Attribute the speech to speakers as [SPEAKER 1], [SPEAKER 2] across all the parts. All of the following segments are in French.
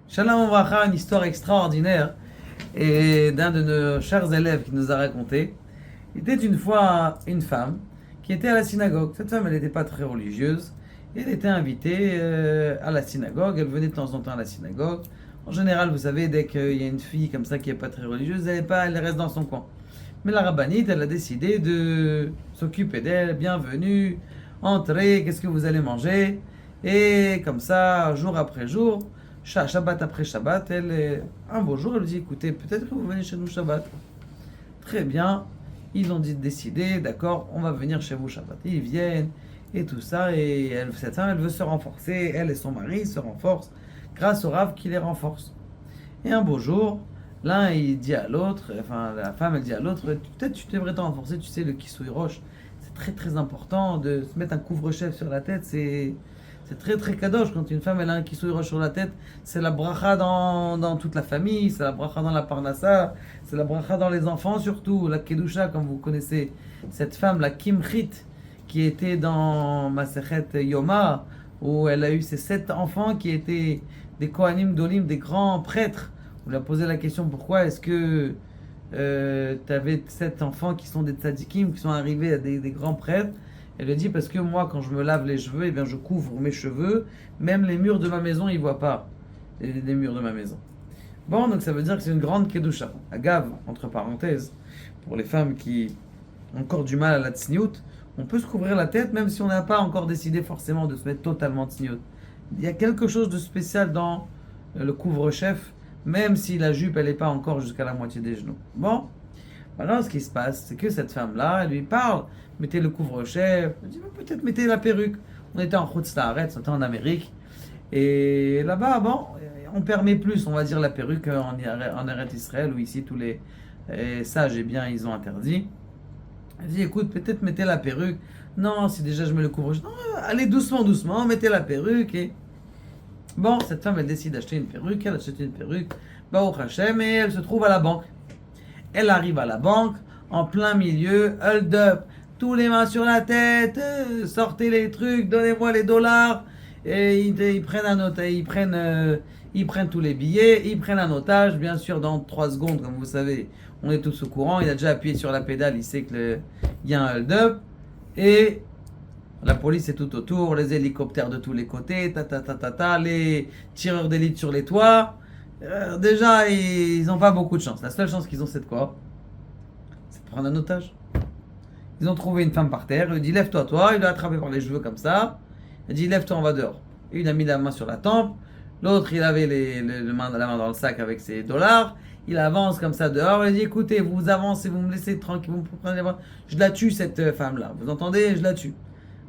[SPEAKER 1] Shalom Ouvracha, une histoire extraordinaire et d'un de nos chers élèves qui nous a raconté. Il était une fois une femme qui était à la synagogue. Cette femme, elle n'était pas très religieuse. Et elle était invitée à la synagogue. Elle venait de temps en temps à la synagogue. En général, vous savez, dès qu'il y a une fille comme ça qui n'est pas très religieuse, elle reste dans son coin. Mais la rabbinite, elle a décidé de s'occuper d'elle. Bienvenue, entrez, qu'est-ce que vous allez manger? Et comme ça, jour après jour, Shabbat après Shabbat, un beau jour, elle lui dit, écoutez, peut-être que vous venez chez nous Shabbat. Très bien, ils ont décidé, d'accord, on va venir chez vous Shabbat. Ils viennent et tout ça, et cette femme, elle veut se renforcer, elle et son mari se renforcent grâce au Rav qui les renforce. Et un beau jour, l'un il dit à l'autre, enfin la femme elle dit à l'autre, peut-être tu devrais t'en renforcer, tu sais, le kisui roche, c'est très très important de se mettre un couvre-chef sur la tête, c'est très très kadosh quand une femme elle a un kisui roche sur la tête, c'est la bracha dans toute la famille, c'est la bracha dans la parnassa, c'est la bracha dans les enfants surtout, la kedusha comme vous connaissez, cette femme, la kimchit, qui était dans Masechet Yoma, où elle a eu ses 7 enfants qui étaient des Kohanim Dolim, des grands prêtres. On lui a posé la question pourquoi est-ce que tu avais 7 enfants qui sont des tzadikim, qui sont arrivés à des grands prêtres. Elle lui dit parce que moi, quand je me lave les cheveux, eh bien, je couvre mes cheveux, même les murs de ma maison, ils ne voient pas les murs de ma maison. Bon, donc ça veut dire que c'est une grande kedusha. Agave, entre parenthèses, pour les femmes qui ont encore du mal à la tsniout, on peut se couvrir la tête même si on n'a pas encore décidé forcément de se mettre totalement tsniout. Il y a quelque chose de spécial dans le couvre-chef, même si la jupe elle n'est pas encore jusqu'à la moitié des genoux. Bon, maintenant ce qui se passe, c'est que cette femme-là, elle lui parle, mettez le couvre-chef, elle dit peut-être mettez la perruque. On était en Chutz La'aretz, on était en Amérique, et là-bas, bon, on permet plus, on va dire, la perruque en Eretz Israël, où ici tous les sages, eh bien, ils ont interdit. Elle dit, écoute, peut-être mettez la perruque. Non, si déjà je mets le couvre-chef. Non, allez doucement, doucement, mettez la perruque. Et bon, cette femme, elle décide d'acheter une perruque. Elle achète une perruque. Baruch Hashem, et elle se trouve à la banque. Elle arrive à la banque, en plein milieu, hold up. Tous les mains sur la tête, sortez les trucs, donnez-moi les dollars. Et ils prennent un otage, ils prennent tous les billets, ils prennent un otage. Bien sûr, dans 3 secondes, comme vous savez, on est tous au courant. Il a déjà appuyé sur la pédale, il sait qu'il y a un hold-up. Et la police est tout autour, les hélicoptères de tous les côtés, les tireurs d'élite sur les toits. Déjà, ils n'ont pas beaucoup de chance. La seule chance qu'ils ont, c'est de quoi? C'est de prendre un otage. Ils ont trouvé une femme par terre, il lui dit lève-toi, toi. Il l'a attrapé par les cheveux comme ça. Il a dit lève-toi, on va dehors. Et il a mis la main sur la tempe. L'autre, il avait la main dans le sac avec ses dollars. Il avance comme ça dehors. Il dit écoutez, vous avancez, vous me laissez tranquille, vous me prenez les bras. Je la tue, cette femme-là. Vous entendez? Je la tue.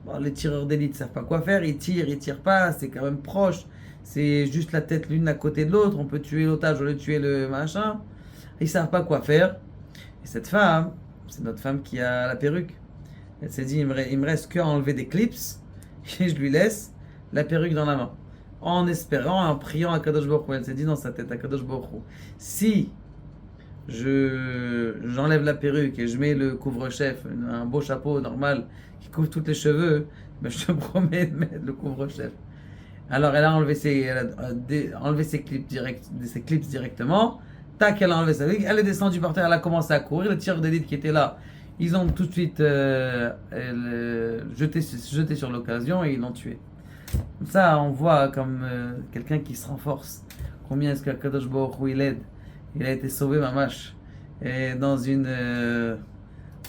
[SPEAKER 1] Bon, les tireurs d'élite ne savent pas quoi faire. Ils tirent pas. C'est quand même proche. C'est juste la tête l'une à côté de l'autre. On peut tuer l'otage, on peut tuer le machin. Ils savent pas quoi faire. Et cette femme, c'est notre femme qui a la perruque. Elle s'est dit, il me reste qu'à enlever des clips et je lui laisse la perruque dans la main. En espérant, en priant à Kadosh Baruch Hu. Elle s'est dit dans sa tête à Kadosh Baruch Hu, si j'enlève la perruque et je mets le couvre-chef, un beau chapeau normal qui couvre tous les cheveux, ben je te promets de mettre le couvre-chef. Alors elle a enlevé ses clips directement. Tac, elle a enlevé sa wig, elle est descendue par terre, elle a commencé à courir. Les tireurs d'élite qui étaient là, ils ont tout de suite jeté sur l'occasion et ils l'ont tué. Comme ça, on voit comme quelqu'un qui se renforce. Combien est-ce qu'Akadosh Baruch Hu il aide? Il a été sauvé, mamash, et dans une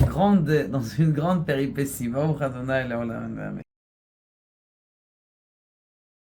[SPEAKER 1] grande péripétie. Baruch Adonai Leolam.